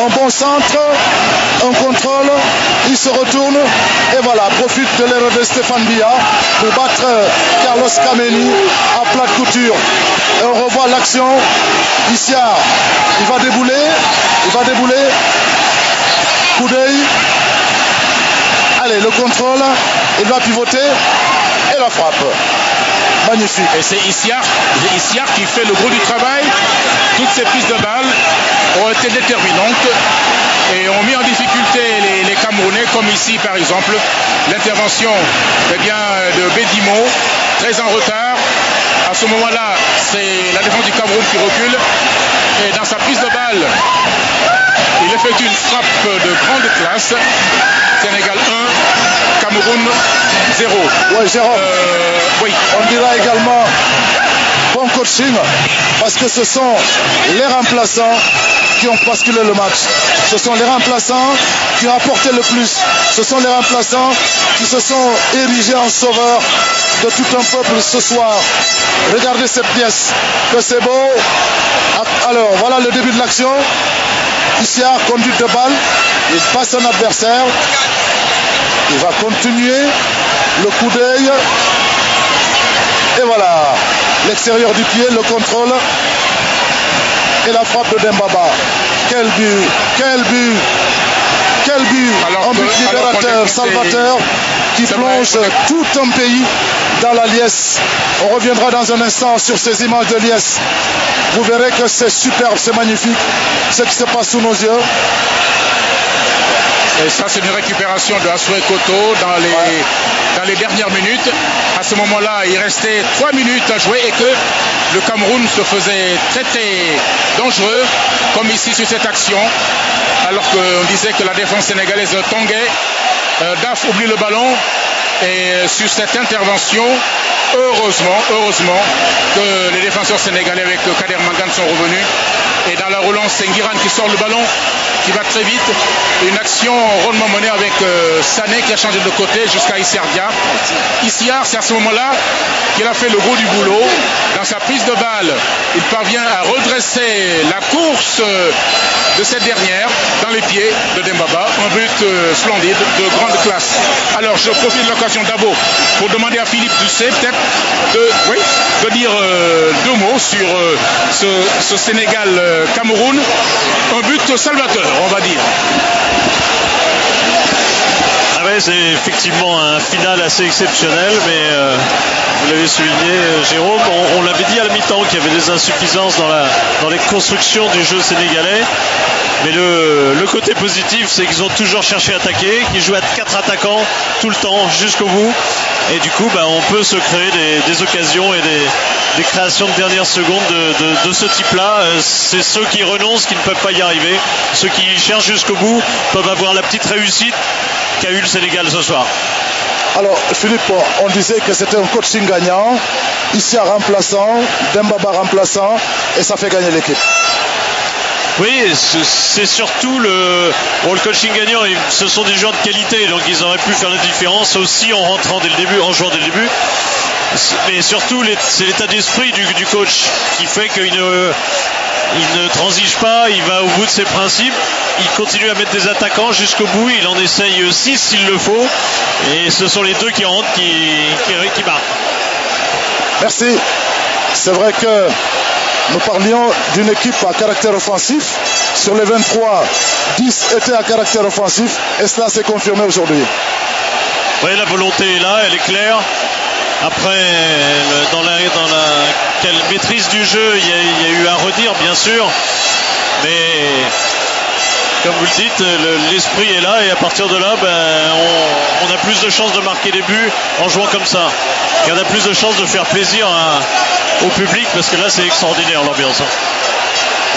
Un bon centre, un contrôle, il se retourne et voilà, profite de l'erreur de Stéphane Biya pour battre Carlos Kameni à plate couture. Et on revoit l'action. Isia, il va débouler. Coup d'œil. Allez, le contrôle, il va pivoter et la frappe. Magnifique. Et c'est Isia qui fait le gros du travail. Toutes ces prises de balles ont été déterminantes et ont mis en difficulté les Camerounais, comme ici par exemple l'intervention de Bedimo, très en retard. À ce moment-là, c'est la défense du Cameroun qui recule et dans sa prise de balle, il effectue une frappe de grande classe. Sénégal 1, Cameroun 0. Ouais, Jérôme. Oui. On dira également bon coaching parce que ce sont les remplaçants qui ont basculé le match. Ce sont les remplaçants qui ont apporté le plus. Ce sont les remplaçants qui se sont érigés en sauveurs de tout un peuple ce soir. Regardez cette pièce, que c'est beau. Alors, voilà le début de l'action. Ici, conduite de balle. Il passe son adversaire. Il va continuer. Le coup d'œil. Et voilà. L'extérieur du pied, le contrôle. Et la frappe de Dembaba. Quel but. Un but libérateur, salvateur, qui plonge tout un pays dans la liesse. On reviendra dans un instant sur ces images de liesse. Vous verrez que c'est superbe, c'est magnifique, ce qui se passe sous nos yeux. Et ça, c'est une récupération de Assoé Koto dans les dernières minutes. À ce moment-là, il restait 3 minutes à jouer et que le Cameroun se faisait traiter dangereux, comme ici sur cette action, alors qu'on disait que la défense sénégalaise tanguait. Daf oublie le ballon et sur cette intervention, heureusement que les défenseurs sénégalais avec Kader Mangane sont revenus. Et dans la relance, c'est Nguiran qui sort le ballon, qui va très vite. Une action rondement menée avec Sané qui a changé de côté jusqu'à Issiardia. Issiar, c'est à ce moment-là qu'il a fait le gros du boulot. Dans sa prise de balle, il parvient à redresser la course de cette dernière dans les pieds de Dembaba. Un but splendide, de grande classe. Alors, je profite de l'occasion d'abord pour demander à Philippe Doucet peut-être de dire 2 mots sur ce Sénégal-Cameroun. Un but salvateur, on va dire. Ah ouais, c'est effectivement un final assez exceptionnel, mais vous l'avez souligné, Jérôme, on l'avait dit à la mi-temps qu'il y avait des insuffisances dans les constructions du jeu sénégalais. Mais le côté positif, c'est qu'ils ont toujours cherché à attaquer, qu'ils jouent à 4 attaquants tout le temps, jusqu'au bout. Et du coup, on peut se créer des occasions et des créations de dernière seconde de ce type-là. C'est ceux qui renoncent qui ne peuvent pas y arriver. Ceux qui cherchent jusqu'au bout peuvent avoir la petite réussite qu'a eu le Sénégal ce soir. Alors, Philippe, on disait que c'était un coaching gagnant. Ici, un remplaçant, Dembaba remplaçant, et ça fait gagner l'équipe. Oui, c'est surtout le coaching gagnant. Ce sont des joueurs de qualité, donc ils auraient pu faire la différence aussi en rentrant dès le début, en jouant dès le début. Mais surtout, c'est l'état d'esprit du coach qui fait qu'il ne transige pas, il va au bout de ses principes, il continue à mettre des attaquants jusqu'au bout, il en essaye 6 s'il le faut, et ce sont les 2 qui rentrent qui marquent. Merci. C'est vrai que nous parlions d'une équipe à caractère offensif. Sur les 23, 10 étaient à caractère offensif, et cela s'est confirmé aujourd'hui. Oui, la volonté est là, elle est claire. Après, dans la maîtrise du jeu, il y a eu à redire, bien sûr. Mais, comme vous le dites, l'esprit est là. Et à partir de là, on a plus de chances de marquer des buts en jouant comme ça. Et on a plus de chances de faire plaisir au public. Parce que là, c'est extraordinaire, l'ambiance.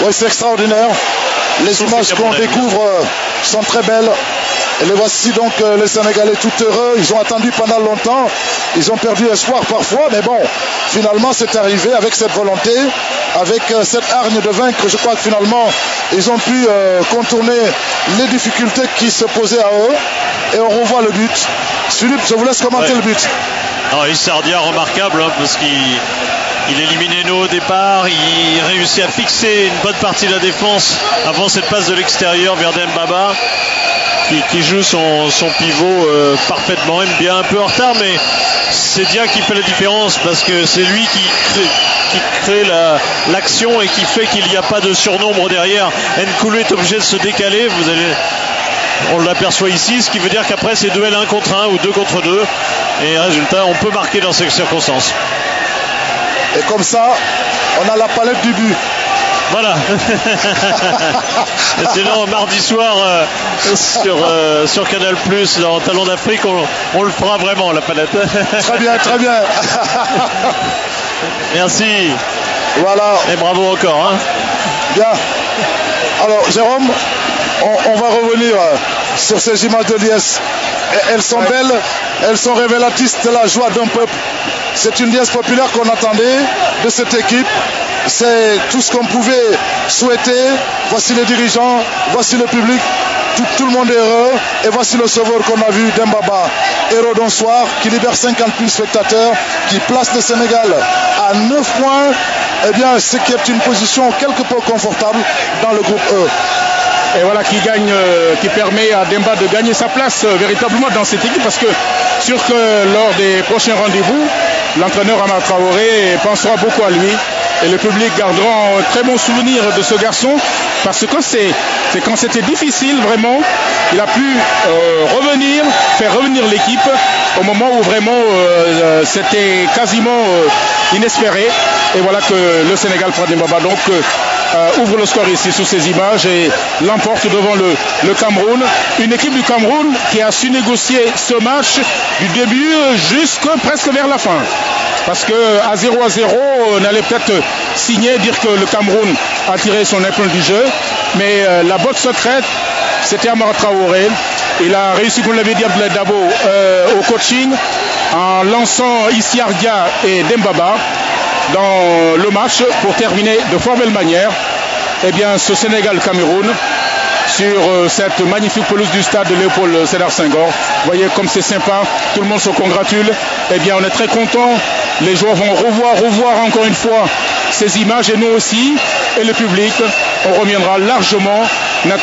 Oui, c'est extraordinaire. Les images qu'on découvre sont très belles. Et les voici donc les Sénégalais tout heureux. Ils ont attendu pendant longtemps. Ils ont perdu espoir parfois. Mais bon, finalement, c'est arrivé avec cette volonté, avec cette hargne de vaincre. Je crois que finalement, ils ont pu contourner les difficultés qui se posaient à eux. Et on revoit le but. Philippe, je vous laisse commenter le but. Issiardia, remarquable, parce qu'il Il élimine Eno au départ, il réussit à fixer une bonne partie de la défense avant cette passe de l'extérieur vers Dembaba qui joue son pivot parfaitement, même bien un peu en retard, mais c'est Dia qui fait la différence parce que c'est lui qui crée l'action et qui fait qu'il n'y a pas de surnombre derrière. Nkoulou est obligé de se décaler, on l'aperçoit ici, ce qui veut dire qu'après c'est duel 1 contre 1 ou 2 contre 2 et résultat on peut marquer dans ces circonstances. Et comme ça, on a la palette du but. Voilà. Et sinon mardi soir sur Canal+, dans Talon d'Afrique, on le fera vraiment la palette. Très bien, très bien. Merci. Voilà. Et bravo encore. Hein. Bien. Alors Jérôme, on va revenir sur ces images de liesse. Elles sont belles, elles sont révélatrices de la joie d'un peuple. C'est une liesse populaire qu'on attendait de cette équipe. C'est tout ce qu'on pouvait souhaiter. Voici les dirigeants, voici le public. Tout le monde est heureux. Et voici le sauveur qu'on a vu, Dembaba, héros d'un soir, qui libère 50 000 spectateurs, qui place le Sénégal à 9 points. Eh bien, ce qui est une position quelque peu confortable dans le groupe E. Et voilà qui permet à Demba de gagner sa place véritablement dans cette équipe, parce que sûr que lors des prochains rendez-vous, l'entraîneur Amara Traoré pensera beaucoup à lui et le public gardera un très bon souvenir de ce garçon, parce que c'est quand c'était difficile vraiment, il a pu faire revenir l'équipe au moment où vraiment c'était quasiment inespéré. Et voilà que le Sénégal prend Dembaba donc ouvre le score ici sous ces images et l'emporte devant le Cameroun. Une équipe du Cameroun qui a su négocier ce match du début jusque presque vers la fin. Parce que à 0-0, on allait peut-être signer, dire que le Cameroun a tiré son épingle du jeu. Mais la botte secrète, c'était Amara Traoré. Il a réussi, comme l'avait dit Abdoulaye Dabo, au coaching en lançant Issiardia et Dembaba dans le match pour terminer de fort belle manière. Eh bien, ce Sénégal-Cameroun sur cette magnifique pelouse du stade de Léopold Sédar Senghor. Vous voyez comme c'est sympa, tout le monde se congratule. Eh bien, on est très contents. Les joueurs vont revoir encore une fois ces images et nous aussi. Et le public, on reviendra largement,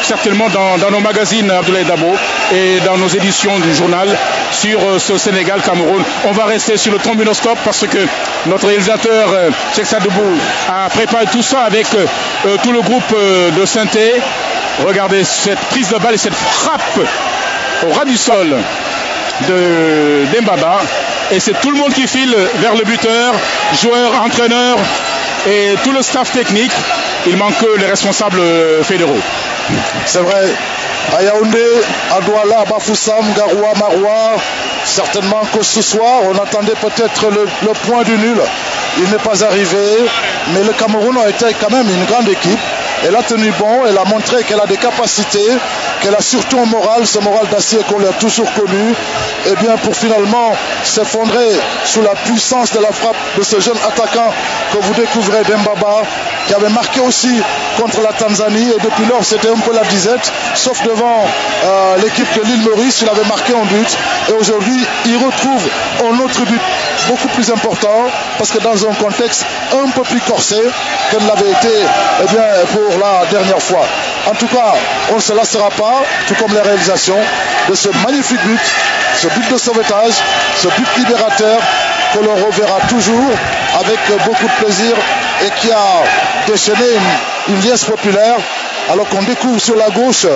certainement dans nos magazines Abdoulaye Dabo et dans nos éditions du journal sur ce Sénégal-Cameroun. On va rester sur le trombinoscope parce que notre réalisateur Cheikh Sadibou a préparé tout ça avec tout le groupe de Sainté. Regardez cette prise de balle et cette frappe au ras du sol de Dembaba. Et c'est tout le monde qui file vers le buteur, joueurs, entraîneurs et tout le staff technique. Il manque que les responsables fédéraux. C'est vrai. À Yaoundé, à Douala, à Bafoussam, Garoua, Maroua, certainement que ce soir, on attendait peut-être le point du nul. Il n'est pas arrivé, mais le Cameroun a été quand même une grande équipe. Elle a tenu bon, elle a montré qu'elle a des capacités, qu'elle a surtout un moral, ce moral d'acier qu'on a toujours connu. Et bien pour finalement s'effondrer sous la puissance de la frappe de ce jeune attaquant que vous découvrez, Dembaba, qui avait marqué aussi contre la Tanzanie. Et depuis lors, c'était un peu la disette, sauf devant l'équipe de l'île Maurice, il avait marqué un but. Et aujourd'hui, il retrouve un autre but beaucoup plus important, parce que dans un contexte un peu plus corsé que ne l'avait été pour la dernière fois. En tout cas, on ne se lassera pas, tout comme les réalisations, de ce magnifique but, ce but de sauvetage, ce but libérateur que l'on reverra toujours avec beaucoup de plaisir et qui a déchaîné une liesse populaire, alors qu'on découvre sur la gauche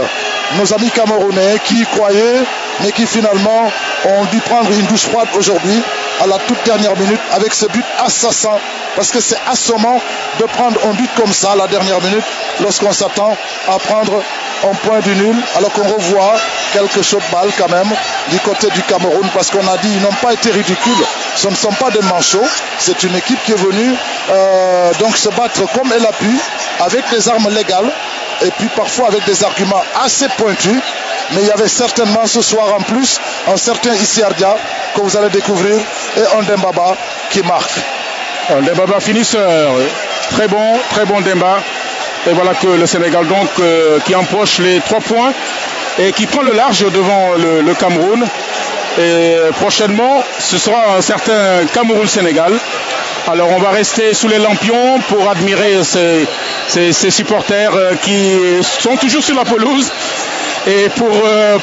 nos amis camerounais qui y croyaient, mais qui finalement ont dû prendre une douche froide aujourd'hui à la toute dernière minute avec ce but assassin, parce que c'est assommant de prendre un but comme ça à la dernière minute lorsqu'on s'attend à prendre un point du nul, alors qu'on revoit quelques shots de balle quand même du côté du Cameroun, parce qu'on a dit ils n'ont pas été ridicules, ce ne sont pas des manchots, c'est une équipe qui est venue donc se battre comme elle a pu avec des armes légales et puis parfois avec des arguments assez pointus. Mais il y avait certainement ce soir en plus un certain Issiardia que vous allez découvrir et un Dembaba qui marque. Un Dembaba finisseur, très bon Demba. Et voilà que le Sénégal donc qui empoche les 3 points et qui prend le large devant le Cameroun. Et prochainement, ce sera un certain Cameroun-Sénégal. Alors on va rester sous les lampions pour admirer ces supporters qui sont toujours sur la pelouse. Et pour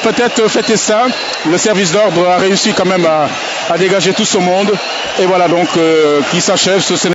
peut-être fêter ça, le service d'ordre a réussi quand même à dégager tout ce monde. Et voilà donc qui s'achève ce scénario.